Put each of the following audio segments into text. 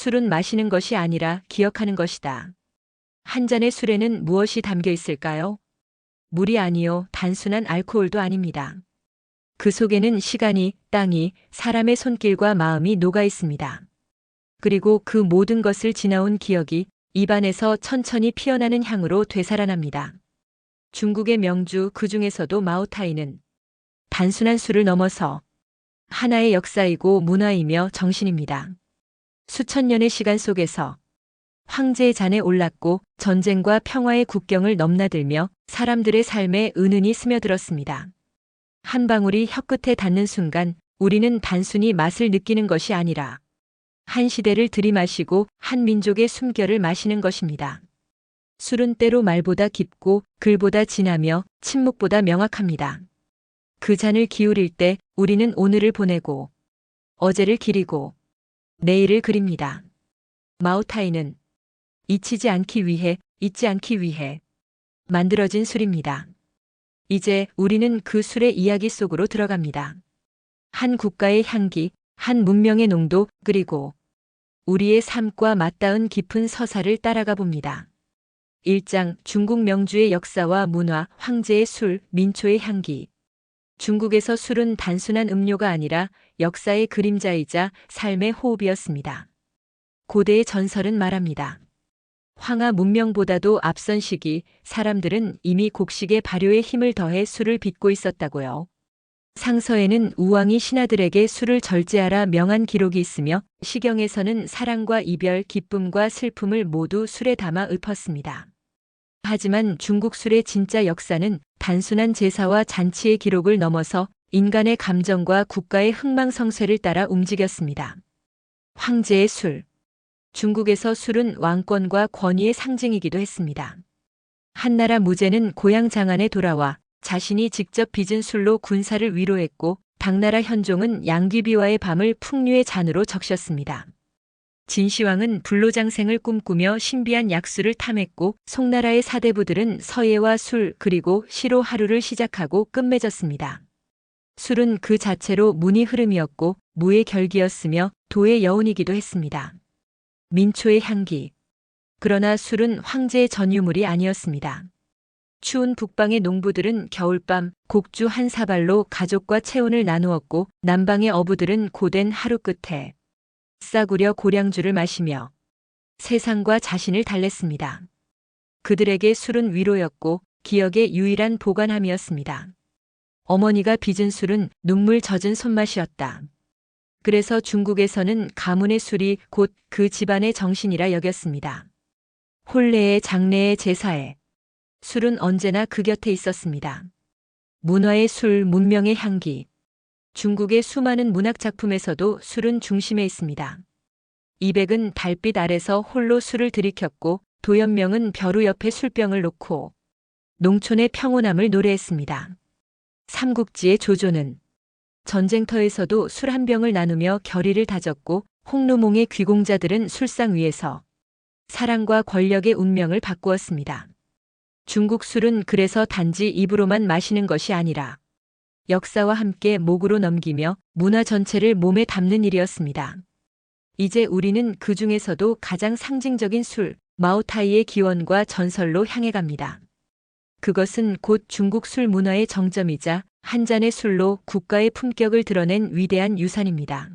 술은 마시는 것이 아니라 기억하는 것이다. 한 잔의 술에는 무엇이 담겨 있을까요? 물이 아니요, 단순한 알코올도 아닙니다. 그 속에는 시간이, 땅이, 사람의 손길과 마음이 녹아 있습니다. 그리고 그 모든 것을 지나온 기억이 입안에서 천천히 피어나는 향으로 되살아납니다. 중국의 명주 그 중에서도 마오타이는 단순한 술을 넘어서 하나의 역사이고 문화이며 정신입니다. 수천 년의 시간 속에서 황제의 잔에 올랐고 전쟁과 평화의 국경을 넘나들며 사람들의 삶에 은은히 스며들었습니다. 한 방울이 혀끝에 닿는 순간 우리는 단순히 맛을 느끼는 것이 아니라 한 시대를 들이마시고 한 민족의 숨결을 마시는 것입니다. 술은 때로 말보다 깊고 글보다 진하며 침묵보다 명확합니다. 그 잔을 기울일 때 우리는 오늘을 보내고 어제를 기리고 내일을 그립니다. 마오타이는 잊히지 않기 위해, 잊지 않기 위해 만들어진 술입니다. 이제 우리는 그 술의 이야기 속으로 들어갑니다. 한 국가의 향기, 한 문명의 농도, 그리고 우리의 삶과 맞닿은 깊은 서사를 따라가 봅니다. 1장 중국 명주의 역사와 문화, 황제의 술, 민초의 향기. 중국에서 술은 단순한 음료가 아니라 역사의 그림자이자 삶의 호흡이었습니다. 고대의 전설은 말합니다. 황하 문명보다도 앞선 시기 사람들은 이미 곡식의 발효에 힘을 더해 술을 빚고 있었다고요. 상서에는 우왕이 신하들에게 술을 절제하라 명한 기록이 있으며 시경에서는 사랑과 이별, 기쁨과 슬픔을 모두 술에 담아 읊었습니다. 하지만 중국 술의 진짜 역사는 단순한 제사와 잔치의 기록을 넘어서 인간의 감정과 국가의 흥망성쇠를 따라 움직였습니다. 황제의 술. 중국에서 술은 왕권과 권위의 상징이기도 했습니다. 한나라 무제는 고향 장안에 돌아와 자신이 직접 빚은 술로 군사를 위로했고 당나라 현종은 양귀비와의 밤을 풍류의 잔으로 적셨습니다. 진시황은 불로장생을 꿈꾸며 신비한 약수를 탐했고 송나라의 사대부들은 서예와 술 그리고 시로 하루를 시작하고 끝맺었습니다. 술은 그 자체로 문의 흐름이었고 무의 결기였으며 도의 여운이기도 했습니다. 민초의 향기. 그러나 술은 황제의 전유물이 아니었습니다. 추운 북방의 농부들은 겨울밤 곡주 한 사발로 가족과 체온을 나누었고 남방의 어부들은 고된 하루 끝에 싸구려 고량주를 마시며 세상과 자신을 달랬습니다. 그들에게 술은 위로였고 기억의 유일한 보관함이었습니다. 어머니가 빚은 술은 눈물 젖은 손맛이었다. 그래서 중국에서는 가문의 술이 곧 그 집안의 정신이라 여겼습니다. 혼례에 장례에 제사에 술은 언제나 그 곁에 있었습니다. 문화의 술, 문명의 향기. 중국의 수많은 문학작품에서도 술은 중심에 있습니다. 이백은 달빛 아래서 홀로 술을 들이켰고 도연명은 벼루 옆에 술병을 놓고 농촌의 평온함을 노래했습니다. 삼국지의 조조는 전쟁터에서도 술 한 병을 나누며 결의를 다졌고 홍루몽의 귀공자들은 술상 위에서 사랑과 권력의 운명을 바꾸었습니다. 중국 술은 그래서 단지 입으로만 마시는 것이 아니라 역사와 함께 목으로 넘기며 문화 전체를 몸에 담는 일이었습니다. 이제 우리는 그 중에서도 가장 상징적인 술, 마오타이의 기원과 전설로 향해 갑니다. 그것은 곧 중국 술 문화의 정점이자 한 잔의 술로 국가의 품격을 드러낸 위대한 유산입니다.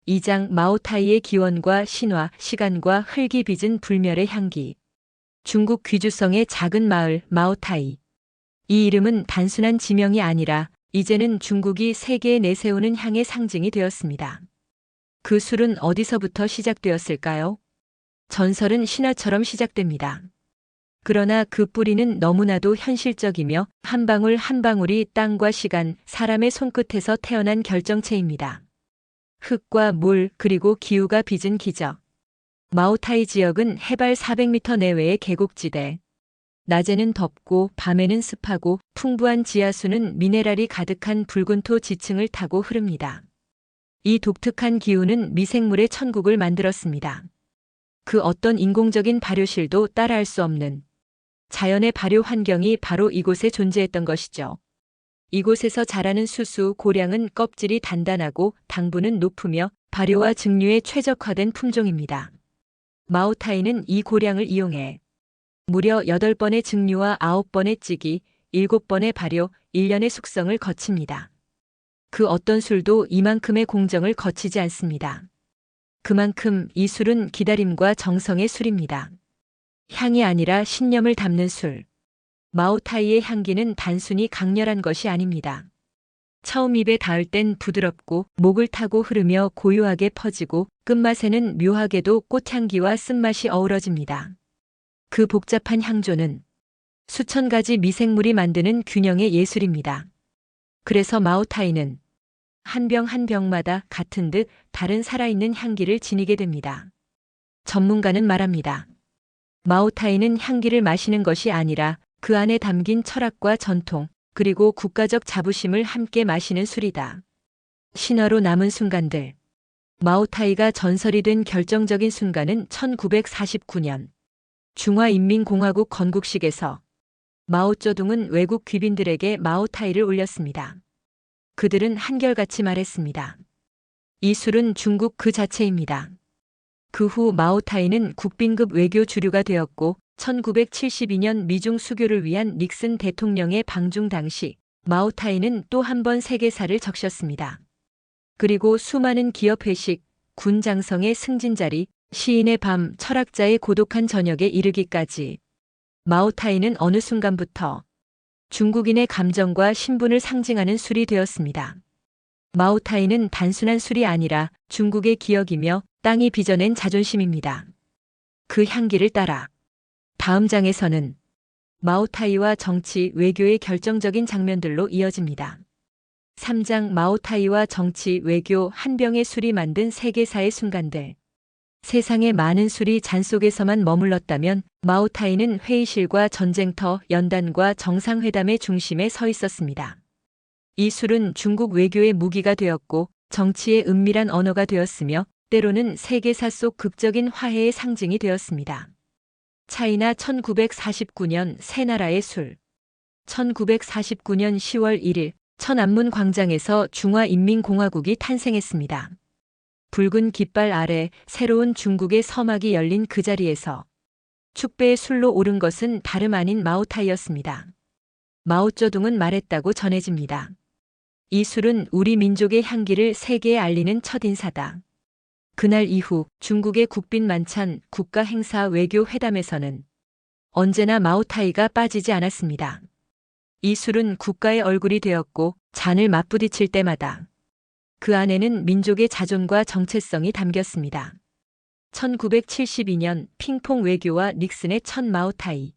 2장 마오타이의 기원과 신화, 시간과 흙이 빚은 불멸의 향기. 중국 귀주성의 작은 마을 마오타이. 이 이름은 단순한 지명이 아니라 이제는 중국이 세계에 내세우는 향의 상징이 되었습니다. 그 술은 어디서부터 시작되었을까요? 전설은 신화처럼 시작됩니다. 그러나 그 뿌리는 너무나도 현실적이며 한 방울 한 방울이 땅과 시간, 사람의 손끝에서 태어난 결정체입니다. 흙과 물 그리고 기후가 빚은 기적. 마오타이 지역은 해발 400m 내외의 계곡지대. 낮에는 덥고 밤에는 습하고 풍부한 지하수는 미네랄이 가득한 붉은 토 지층을 타고 흐릅니다. 이 독특한 기후는 미생물의 천국을 만들었습니다. 그 어떤 인공적인 발효실도 따라할 수 없는 자연의 발효 환경이 바로 이곳에 존재했던 것이죠. 이곳에서 자라는 수수, 고량은 껍질이 단단하고 당분은 높으며 발효와 증류에 최적화된 품종입니다. 마오타이는 이 고량을 이용해 무려 8번의 증류와 9번의 찌기, 7번의 발효, 1년의 숙성을 거칩니다. 그 어떤 술도 이만큼의 공정을 거치지 않습니다. 그만큼 이 술은 기다림과 정성의 술입니다. 향이 아니라 신념을 담는 술. 마오타이의 향기는 단순히 강렬한 것이 아닙니다. 처음 입에 닿을 땐 부드럽고 목을 타고 흐르며 고요하게 퍼지고 끝맛에는 묘하게도 꽃향기와 쓴맛이 어우러집니다. 그 복잡한 향조는 수천 가지 미생물이 만드는 균형의 예술입니다. 그래서 마오타이는 한 병 한 병마다 같은 듯 다른 살아있는 향기를 지니게 됩니다. 전문가는 말합니다. 마오타이는 향기를 마시는 것이 아니라 그 안에 담긴 철학과 전통, 그리고 국가적 자부심을 함께 마시는 술이다. 신화로 남은 순간들. 마오타이가 전설이 된 결정적인 순간은 1949년 중화인민공화국 건국식에서 마오쩌둥은 외국 귀빈들에게 마오타이를 올렸습니다. 그들은 한결같이 말했습니다. 이 술은 중국 그 자체입니다. 그 후 마오타이는 국빈급 외교 주류가 되었고 1972년 미중 수교를 위한 닉슨 대통령의 방중 당시 마오타이는 또 한 번 세계사를 적셨습니다. 그리고 수많은 기업 회식, 군 장성의 승진자리, 시인의 밤, 철학자의 고독한 저녁에 이르기까지 마오타이는 어느 순간부터 중국인의 감정과 신분을 상징하는 술이 되었습니다. 마오타이는 단순한 술이 아니라 중국의 기억이며 땅이 빚어낸 자존심입니다. 그 향기를 따라 다음 장에서는 마오타이와 정치, 외교의 결정적인 장면들로 이어집니다. 3장 마오타이와 정치, 외교, 한 병의 술이 만든 세계사의 순간들. 세상의 많은 술이 잔 속에서만 머물렀다면 마오타이는 회의실과 전쟁터, 연단과 정상회담의 중심에 서 있었습니다. 이 술은 중국 외교의 무기가 되었고 정치의 은밀한 언어가 되었으며 때로는 세계사 속 극적인 화해의 상징이 되었습니다. 차이나 1949년 새 나라의 술. 1949년 10월 1일 천안문 광장에서 중화인민공화국이 탄생했습니다. 붉은 깃발 아래 새로운 중국의 서막이 열린 그 자리에서 축배의 술로 오른 것은 다름 아닌 마오타이였습니다. 마오쩌둥은 말했다고 전해집니다. 이 술은 우리 민족의 향기를 세계에 알리는 첫인사다. 그날 이후 중국의 국빈 만찬, 국가 행사, 외교 회담에서는 언제나 마오타이가 빠지지 않았습니다. 이 술은 국가의 얼굴이 되었고 잔을 맞부딪힐 때마다 그 안에는 민족의 자존과 정체성이 담겼습니다. 1972년 핑퐁 외교와 닉슨의 첫 마오타이.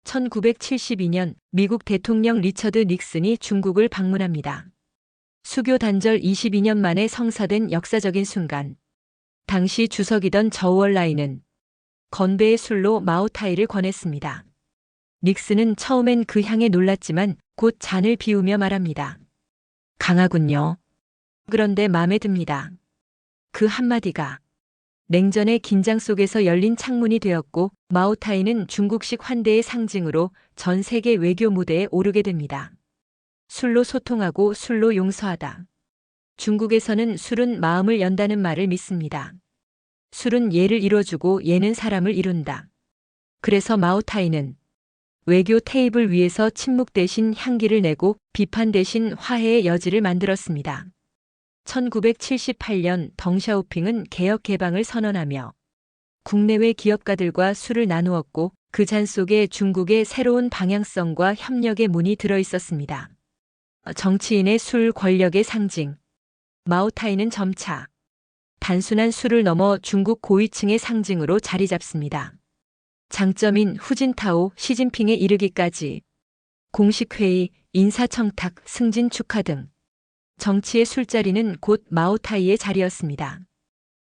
1972년 미국 대통령 리처드 닉슨이 중국을 방문합니다. 수교 단절 22년 만에 성사된 역사적인 순간. 당시 주석이던 저우얼라이는 건배의 술로 마오타이를 권했습니다. 닉슨은 처음엔 그 향에 놀랐지만 곧 잔을 비우며 말합니다. 강하군요. 그런데 마음에 듭니다. 그 한마디가 냉전의 긴장 속에서 열린 창문이 되었고 마오타이는 중국식 환대의 상징으로 전 세계 외교 무대에 오르게 됩니다. 술로 소통하고 술로 용서하다. 중국에서는 술은 마음을 연다는 말을 믿습니다. 술은 예를 이뤄주고 예는 사람을 이룬다. 그래서 마오타이는 외교 테이블 위에서 침묵 대신 향기를 내고 비판 대신 화해의 여지를 만들었습니다. 1978년 덩샤오핑은 개혁 개방을 선언하며 국내외 기업가들과 술을 나누었고 그 잔 속에 중국의 새로운 방향성과 협력의 문이 들어 있었습니다. 정치인의 술 권력의 상징. 마오타이는 점차 단순한 술을 넘어 중국 고위층의 상징으로 자리 잡습니다. 장점인 후진타오, 시진핑에 이르기까지 공식 회의, 인사청탁, 승진 축하 등 정치의 술자리는 곧 마오타이의 자리였습니다.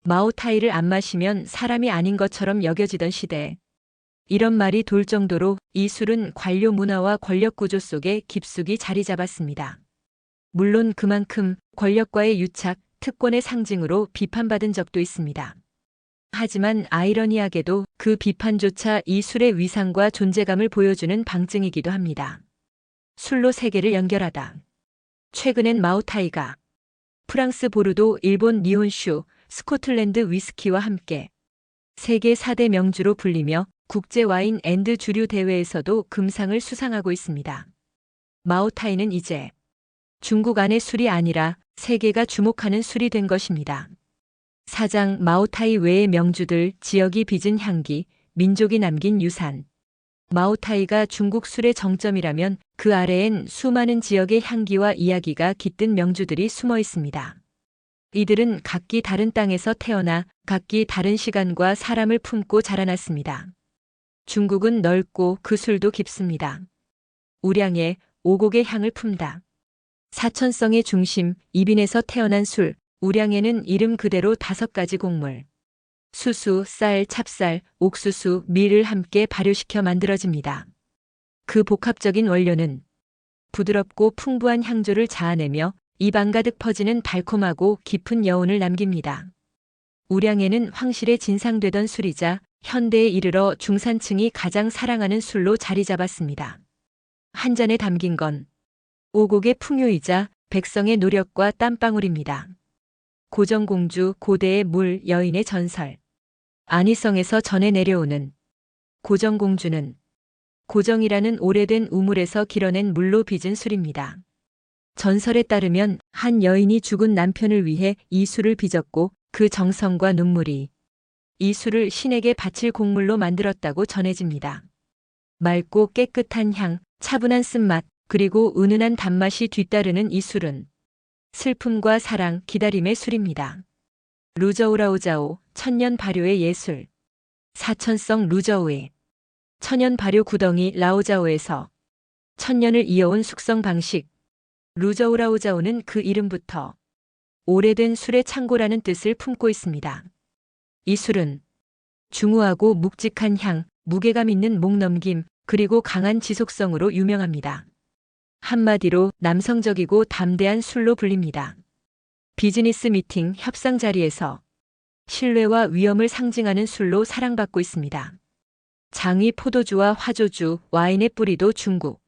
마오타이를 안 마시면 사람이 아닌 것처럼 여겨지던 시대. 이런 말이 돌 정도로 이 술은 관료 문화와 권력 구조 속에 깊숙이 자리 잡았습니다. 물론 그만큼 권력과의 유착, 특권의 상징으로 비판받은 적도 있습니다. 하지만 아이러니하게도 그 비판조차 이 술의 위상과 존재감을 보여주는 방증이기도 합니다. 술로 세계를 연결하다. 최근엔 마오타이가 프랑스 보르도, 일본 니혼슈, 스코틀랜드 위스키와 함께 세계 4대 명주로 불리며 국제 와인 앤드 주류 대회에서도 금상을 수상하고 있습니다. 마오타이는 이제 중국 안의 술이 아니라 세계가 주목하는 술이 된 것입니다. 사장 마오타이 외의 명주들, 지역이 빚은 향기, 민족이 남긴 유산. 마오타이가 중국 술의 정점이라면 그 아래엔 수많은 지역의 향기와 이야기가 깃든 명주들이 숨어 있습니다. 이들은 각기 다른 땅에서 태어나 각기 다른 시간과 사람을 품고 자라났습니다. 중국은 넓고 그 술도 깊습니다. 우량의 오곡의 향을 품다. 사천성의 중심 이빈에서 태어난 술, 우량에는 이름 그대로 5가지 곡물, 수수, 쌀, 찹쌀, 옥수수, 밀을 함께 발효시켜 만들어집니다. 그 복합적인 원료는 부드럽고 풍부한 향조를 자아내며 입안 가득 퍼지는 달콤하고 깊은 여운을 남깁니다. 우량에는 황실에 진상되던 술이자 현대에 이르러 중산층이 가장 사랑하는 술로 자리 잡았습니다. 한 잔에 담긴 건 오곡의 풍요이자 백성의 노력과 땀방울입니다. 고정공주, 고대의 물, 여인의 전설. 안희성에서 전해 내려오는 고정공주는 고정이라는 오래된 우물에서 길어낸 물로 빚은 술입니다. 전설에 따르면 한 여인이 죽은 남편을 위해 이 술을 빚었고 그 정성과 눈물이 이 술을 신에게 바칠 곡물로 만들었다고 전해집니다. 맑고 깨끗한 향, 차분한 쓴맛, 그리고 은은한 단맛이 뒤따르는 이 술은 슬픔과 사랑, 기다림의 술입니다. 루저우라오자오, 천년 발효의 예술. 사천성 루저우에 천연 발효 구덩이 라오자오에서 천년을 이어온 숙성 방식. 루저우라오자오는 그 이름부터 오래된 술의 창고라는 뜻을 품고 있습니다. 이 술은 중후하고 묵직한 향, 무게감 있는 목넘김, 그리고 강한 지속성으로 유명합니다. 한마디로 남성적이고 담대한 술로 불립니다. 비즈니스 미팅, 협상 자리에서 신뢰와 위엄을 상징하는 술로 사랑받고 있습니다. 장위 포도주와 화조주, 와인의 뿌리도 중국.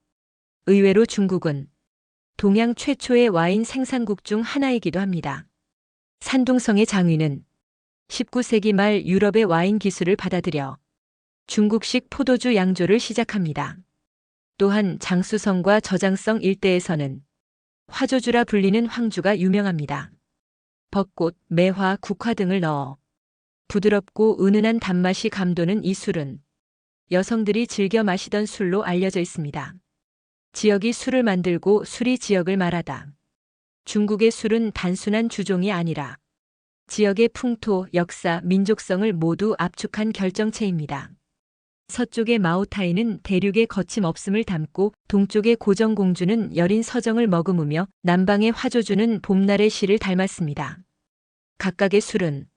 의외로 중국은 동양 최초의 와인 생산국 중 하나이기도 합니다. 산둥성의 장위는 19세기 말 유럽의 와인 기술을 받아들여 중국식 포도주 양조를 시작합니다. 또한 장수성과 저장성 일대에서는 화조주라 불리는 황주가 유명합니다. 벚꽃, 매화, 국화 등을 넣어 부드럽고 은은한 단맛이 감도는 이 술은 여성들이 즐겨 마시던 술로 알려져 있습니다. 지역이 술을 만들고 술이 지역을 말하다. 중국의 술은 단순한 주종이 아니라 지역의 풍토, 역사, 민족성을 모두 압축한 결정체입니다. 서쪽의 마오타이는 대륙의 거침없음을 담고 동쪽의 고정공주는 여린 서정을 머금으며 남방의 화조주는 봄날의 시를 닮았습니다. 각각의 술은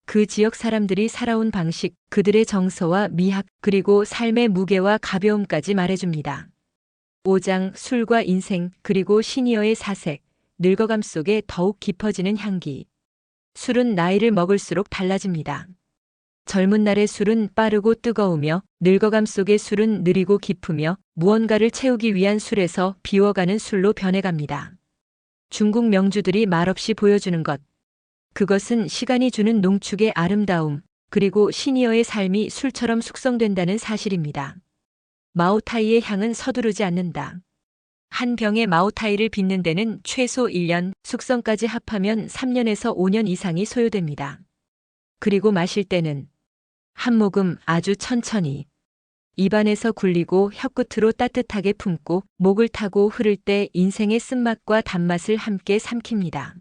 그 지역 사람들이 살아온 방식, 그들의 정서와 미학, 그리고 삶의 무게와 가벼움까지 말해줍니다. 오장, 술과 인생, 그리고 시니어의 사색, 늙어감 속에 더욱 깊어지는 향기. 술은 나이를 먹을수록 달라집니다. 젊은 날의 술은 빠르고 뜨거우며 늙어감 속의 술은 느리고 깊으며 무언가를 채우기 위한 술에서 비워가는 술로 변해갑니다. 중국 명주들이 말없이 보여주는 것. 그것은 시간이 주는 농축의 아름다움, 그리고 시니어의 삶이 술처럼 숙성된다는 사실입니다. 마오타이의 향은 서두르지 않는다. 한 병의 마오타이를 빚는 데는 최소 1년, 숙성까지 합하면 3년에서 5년 이상이 소요됩니다. 그리고 마실 때는 한 모금 아주 천천히 입안에서 굴리고 혀끝으로 따뜻하게 품고 목을 타고 흐를 때 인생의 쓴맛과 단맛을 함께 삼킵니다.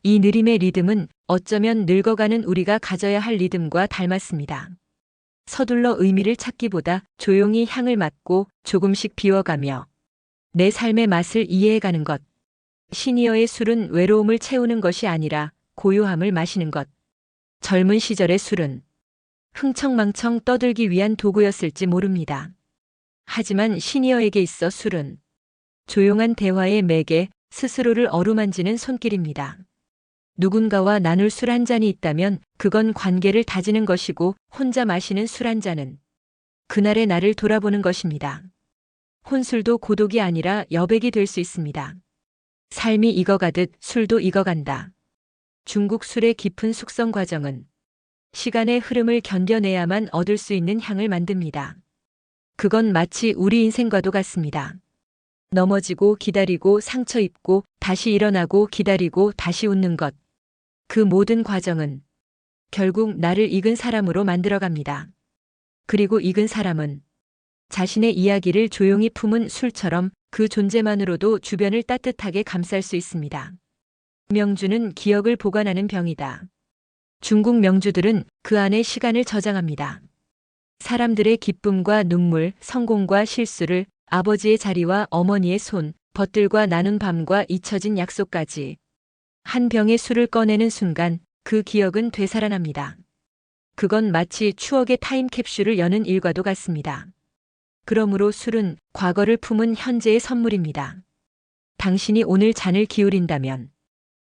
이 느림의 리듬은 어쩌면 늙어가는 우리가 가져야 할 리듬과 닮았습니다. 서둘러 의미를 찾기보다 조용히 향을 맡고 조금씩 비워가며 내 삶의 맛을 이해해가는 것. 시니어의 술은 외로움을 채우는 것이 아니라 고요함을 마시는 것. 젊은 시절의 술은 흥청망청 떠들기 위한 도구였을지 모릅니다. 하지만 시니어에게 있어 술은 조용한 대화의 매개, 스스로를 어루만지는 손길입니다. 누군가와 나눌 술 한 잔이 있다면 그건 관계를 다지는 것이고 혼자 마시는 술 한 잔은 그날의 나를 돌아보는 것입니다. 혼술도 고독이 아니라 여백이 될 수 있습니다. 삶이 익어가듯 술도 익어간다. 중국 술의 깊은 숙성 과정은 시간의 흐름을 견뎌내야만 얻을 수 있는 향을 만듭니다. 그건 마치 우리 인생과도 같습니다. 넘어지고 기다리고 상처 입고 다시 일어나고 기다리고 다시 웃는 것. 그 모든 과정은 결국 나를 익은 사람으로 만들어갑니다. 그리고 익은 사람은 자신의 이야기를 조용히 품은 술처럼 그 존재만으로도 주변을 따뜻하게 감쌀 수 있습니다. 명주는 기억을 보관하는 병이다. 중국 명주들은 그 안에 시간을 저장합니다. 사람들의 기쁨과 눈물, 성공과 실수를, 아버지의 자리와 어머니의 손, 벗들과 나눈 밤과 잊혀진 약속까지. 한 병의 술을 꺼내는 순간 그 기억은 되살아납니다. 그건 마치 추억의 타임캡슐을 여는 일과도 같습니다. 그러므로 술은 과거를 품은 현재의 선물입니다. 당신이 오늘 잔을 기울인다면,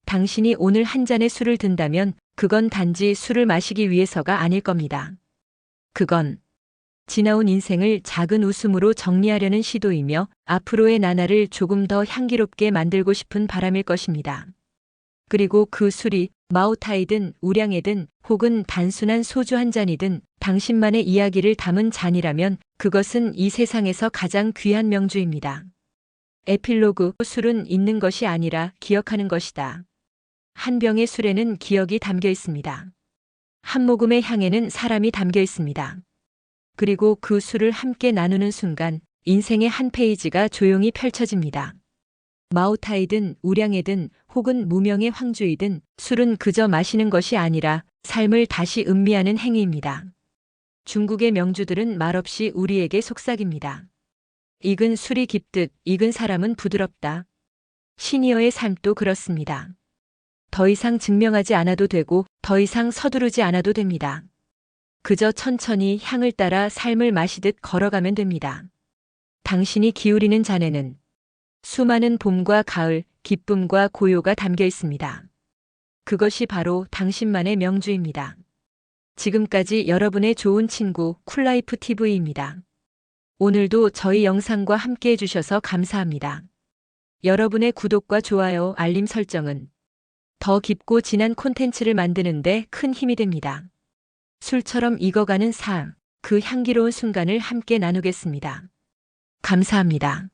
당신이 오늘 한 잔의 술을 든다면 그건 단지 술을 마시기 위해서가 아닐 겁니다. 그건 지나온 인생을 작은 웃음으로 정리하려는 시도이며 앞으로의 나날을 조금 더 향기롭게 만들고 싶은 바람일 것입니다. 그리고 그 술이 마오타이든 우량이든 혹은 단순한 소주 한 잔이든 당신만의 이야기를 담은 잔이라면 그것은 이 세상에서 가장 귀한 명주입니다. 에필로그. 술은 있는 것이 아니라 기억하는 것이다. 한 병의 술에는 기억이 담겨 있습니다. 한 모금의 향에는 사람이 담겨 있습니다. 그리고 그 술을 함께 나누는 순간 인생의 한 페이지가 조용히 펼쳐집니다. 마오타이든 우량이든 혹은 무명의 황주이든 술은 그저 마시는 것이 아니라 삶을 다시 음미하는 행위입니다. 중국의 명주들은 말없이 우리에게 속삭입니다. 익은 술이 깊듯 익은 사람은 부드럽다. 시니어의 삶도 그렇습니다. 더 이상 증명하지 않아도 되고 더 이상 서두르지 않아도 됩니다. 그저 천천히 향을 따라 삶을 마시듯 걸어가면 됩니다. 당신이 기울이는 잔에는 수많은 봄과 가을, 기쁨과 고요가 담겨 있습니다. 그것이 바로 당신만의 명주입니다. 지금까지 여러분의 좋은 친구 쿨라이프 TV입니다. 오늘도 저희 영상과 함께 해주셔서 감사합니다. 여러분의 구독과 좋아요, 알림 설정은 더 깊고 진한 콘텐츠를 만드는데 큰 힘이 됩니다. 술처럼 익어가는 삶, 그 향기로운 순간을 함께 나누겠습니다. 감사합니다.